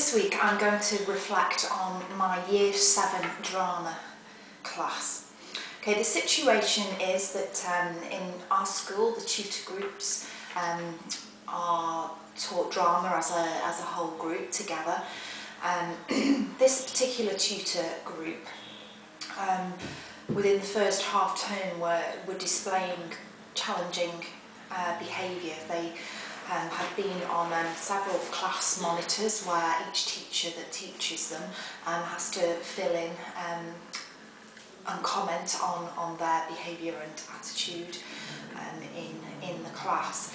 This week I'm going to reflect on my Year 7 drama class. Okay, the situation is that in our school the tutor groups are taught drama as a whole group together. This particular tutor group within the first half term were displaying challenging behaviour. They have been on several class monitors where each teacher that teaches them has to fill in and comment on their behaviour and attitude in the class.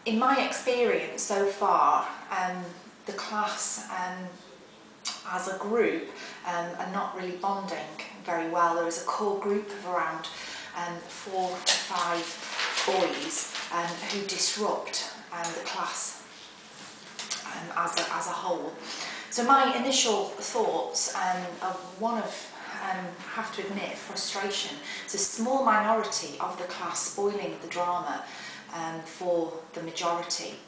In my experience so far, the class as a group are not really bonding very well. There is a core group of around 4 to 5 boys who disrupt the class as a whole. So my initial thoughts are one of, have to admit, frustration. It's a small minority of the class spoiling the drama for the majority.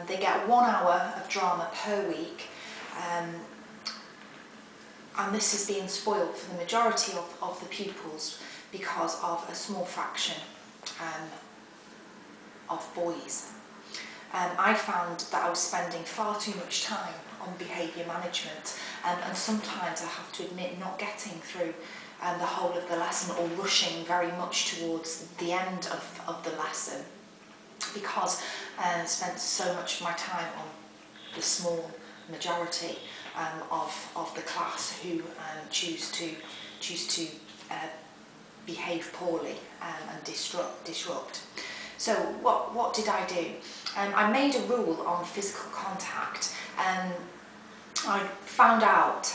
They get 1 hour of drama per week, and this is being spoiled for the majority of the pupils because of a small fraction of boys. I found that I was spending far too much time on behaviour management, and sometimes I have to admit not getting through the whole of the lesson, or rushing very much towards the end of the lesson, because I spent so much of my time on the small majority of the class who choose to behave poorly and disrupt. So what did I do? I made a rule on physical contact, and I found out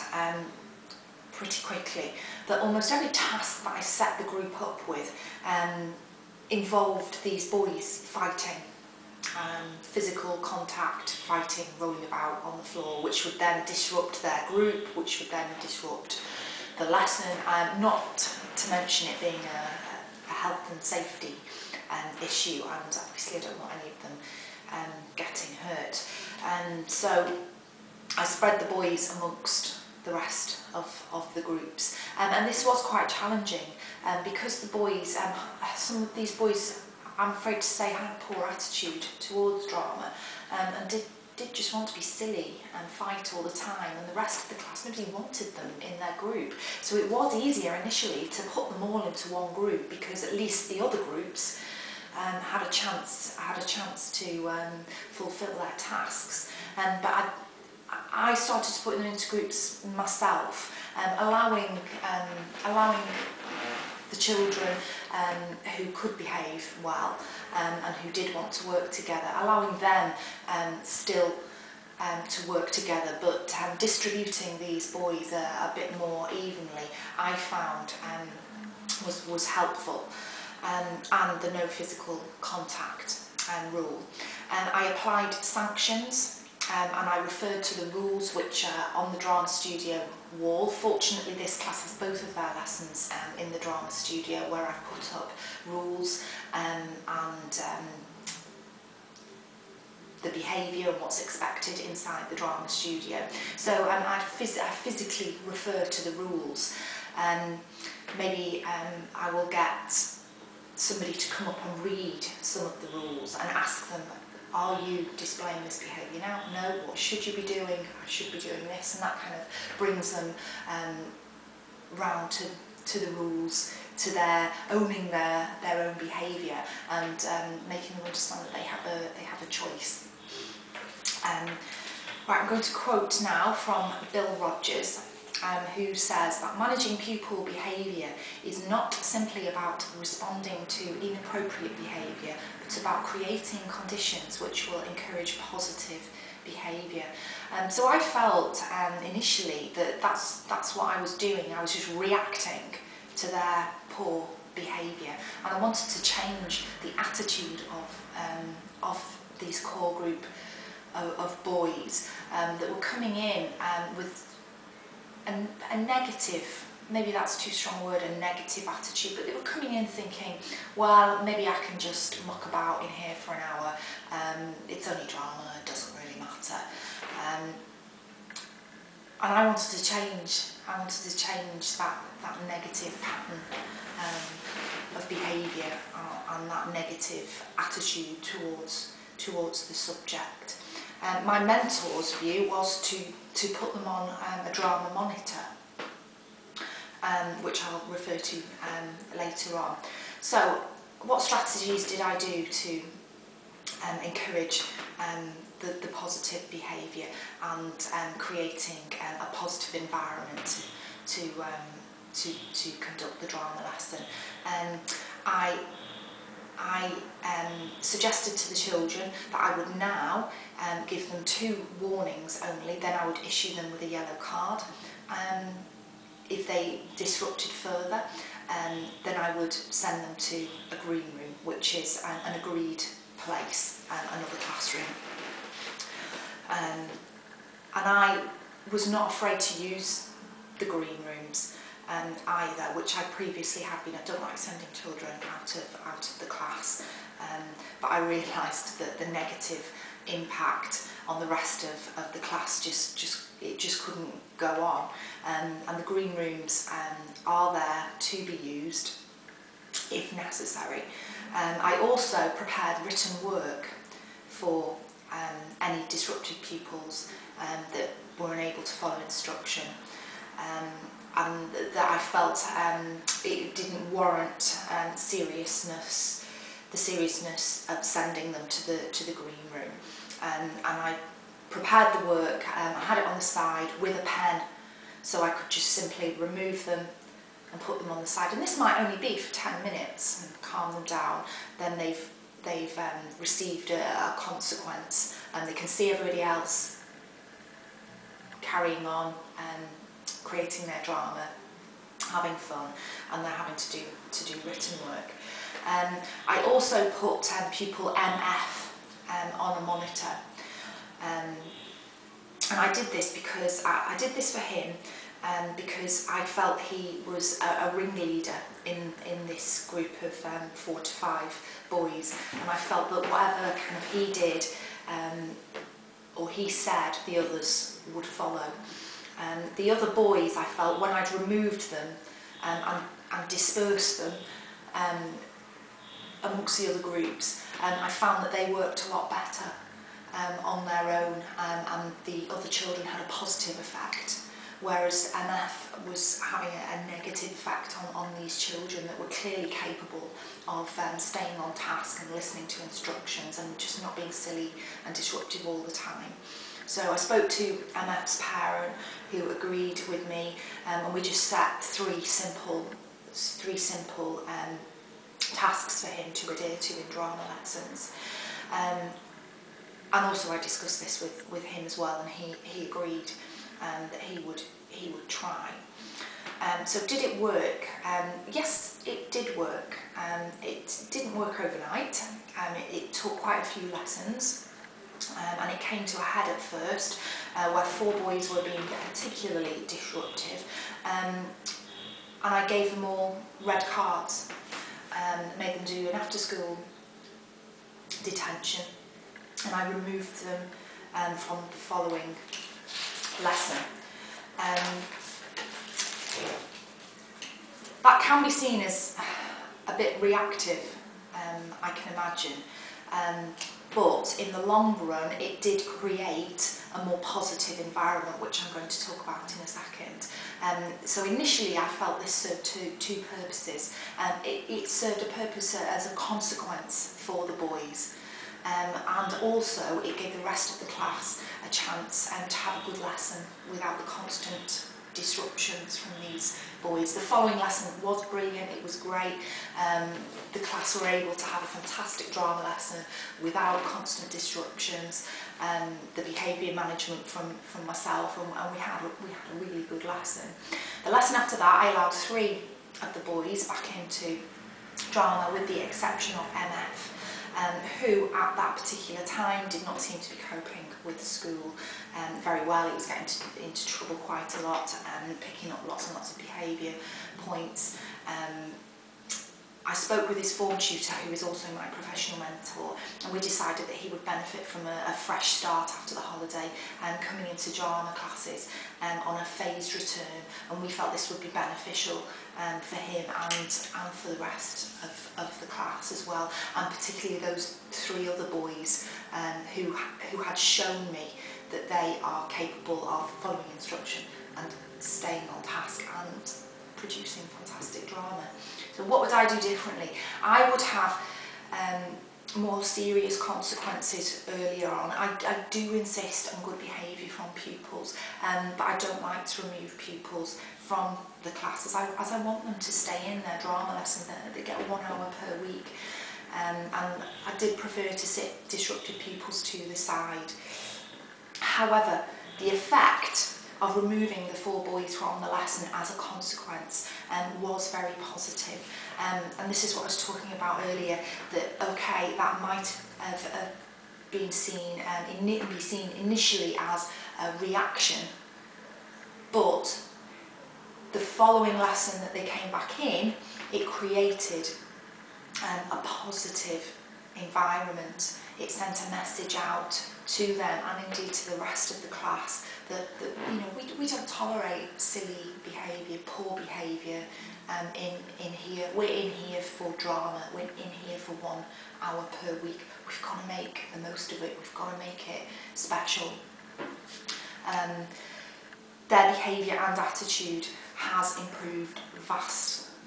pretty quickly that almost every task that I set the group up with involved these boys fighting. Physical contact, fighting, rolling about on the floor, which would then disrupt their group, which would then disrupt the lesson, not to mention it being a health and safety issue, and obviously I don't want any of them getting hurt. And so I spread the boys amongst the rest of the groups, and this was quite challenging because the boys, some of these boys, I'm afraid to say, had a poor attitude towards drama and did just want to be silly and fight all the time, and the rest of the class, nobody wanted them in their group. So it was easier initially to put them all into one group, because at least the other groups had a chance to fulfil their tasks. But I started to put them into groups myself, allowing the children who could behave well and who did want to work together, allowing them still to work together, but distributing these boys a bit more evenly, I found was helpful. And the no physical contact rule. I applied sanctions, and I referred to the rules which are on the drama studio wall. Fortunately, this class has both of their lessons in the drama studio, where I've put up rules and the behaviour and what's expected inside the drama studio. So I physically refer to the rules. Maybe I will get somebody to come up and read some of the rules and ask them, are you displaying this behaviour now? No, what should you be doing? I should be doing this, and that kind of brings them round to the rules, to their owning their own behaviour, and making them understand that they have a choice. Right, I'm going to quote now from Bill Rogers, who says that managing pupil behaviour is not simply about responding to inappropriate behaviour, but about creating conditions which will encourage positive behaviour. So I felt initially that that's what I was doing. I was just reacting to their poor behaviour, and I wanted to change the attitude of these core group of boys that were coming in with a negative, maybe that's too strong a word, a negative attitude, but they were coming in thinking, well, maybe I can just muck about in here for an hour, it's only drama, it doesn't really matter. And I wanted to change. I wanted to change that negative pattern of behaviour and that negative attitude towards the subject. My mentor's view was to put them on a drama monitor, which I'll refer to later on. So, what strategies did I do to encourage the positive behaviour and creating a positive environment to conduct the drama lesson? I suggested to the children that I would now give them 2 warnings only, then I would issue them with a yellow card. If they disrupted further, then I would send them to a green room, which is an agreed place, another classroom. And I was not afraid to use the green rooms either, which I previously had been. I don't like sending children out of the class, but I realised that the negative impact on the rest of the class just couldn't go on, and the green rooms are there to be used if necessary. I also prepared written work for any disrupted pupils that were unable to follow instruction, and that I felt it didn't warrant the seriousness of sending them to the green room. And I prepared the work, I had it on the side with a pen, so I could just simply remove them and put them on the side. And this might only be for 10 minutes and calm them down. Then they've received a consequence, and they can see everybody else carrying on and creating their drama, having fun, and they're having to do written work. I also put pupil MF on a monitor, and I did this because I did this for him because I felt he was a ringleader in this group of 4 to 5 boys, and I felt that whatever kind of he did or he said, the others would follow. The other boys, I felt, when I'd removed them and dispersed them amongst the other groups, I found that they worked a lot better on their own, and the other children had a positive effect, whereas MF was having a negative effect on these children that were clearly capable of staying on task and listening to instructions and just not being silly and disruptive all the time. So I spoke to MF's parent, who agreed with me, and we just set 3 simple tasks for him to adhere to in drama lessons. And also I discussed this with him as well, and he agreed that he would try. So did it work? Yes, it did work. It didn't work overnight. It took quite a few lessons. And it came to a head at first, where 4 boys were being particularly disruptive, and I gave them all red cards, made them do an after-school detention, and I removed them from the following lesson. That can be seen as a bit reactive, I can imagine. But in the long run, it did create a more positive environment, which I'm going to talk about in a second. So initially, I felt this served two purposes. It served a purpose as a consequence for the boys, and also it gave the rest of the class a chance to have a good lesson without the constant disruptions from these boys. The following lesson was brilliant, it was great. The class were able to have a fantastic drama lesson without constant disruptions, the behaviour management from myself, and we had a really good lesson. The lesson after that, I allowed 3 of the boys back into drama, with the exception of MF, who at that particular time did not seem to be coping with the school very well. He was getting into trouble quite a lot, picking up lots and lots of behaviour points, I spoke with his form tutor, who is also my professional mentor, and we decided that he would benefit from a fresh start after the holiday and coming into drama classes on a phased return, and we felt this would be beneficial for him and for the rest of the class as well, and particularly those 3 other boys who had shown me that they are capable of following instruction and staying on task and producing fantastic drama. So what would I do differently? I would have more serious consequences earlier on. I do insist on good behaviour from pupils, but I don't like to remove pupils from the class as I want them to stay in their drama lesson. They get 1 hour per week, and I did prefer to sit disrupted pupils to the side. However, the effect of removing the 4 boys from the lesson as a consequence was very positive, and this is what I was talking about earlier, that okay, that might have been seen initially as a reaction, but the following lesson that they came back in, it created a positive environment. It sent a message out to them and indeed to the rest of the class that you know, we don't tolerate silly behaviour, poor behaviour in here. We're in here for drama, we're in here for 1 hour per week. We've got to make the most of it, we've got to make it special. Their behaviour and attitude has improved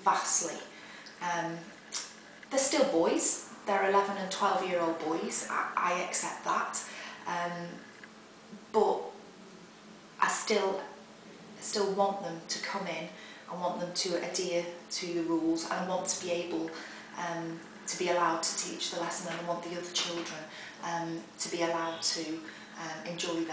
vastly. They're still boys, they're 11 and 12-year-old boys, I accept that, but I still want them to come in. I want them to adhere to the rules, and I want to be able to be allowed to teach the lesson, and I want the other children to be allowed to enjoy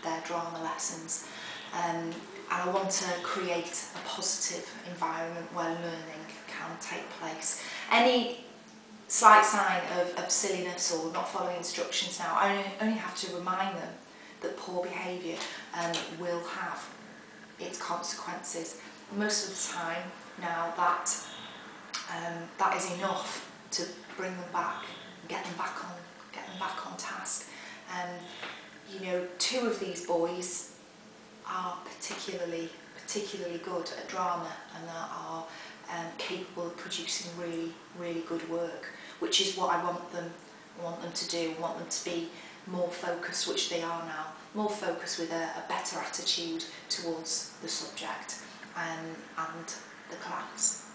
their drama lessons. And I want to create a positive environment where learning can take place. Any slight sign of silliness or not following instructions now, I only have to remind them that poor behaviour will have its consequences. Most of the time now, that is enough to bring them back, get them back on task. You know, 2 of these boys are particularly good at drama and are capable of producing really good work, which is what I want them to do. I want them to be more focused, which they are now, more focused with a better attitude towards the subject and the class.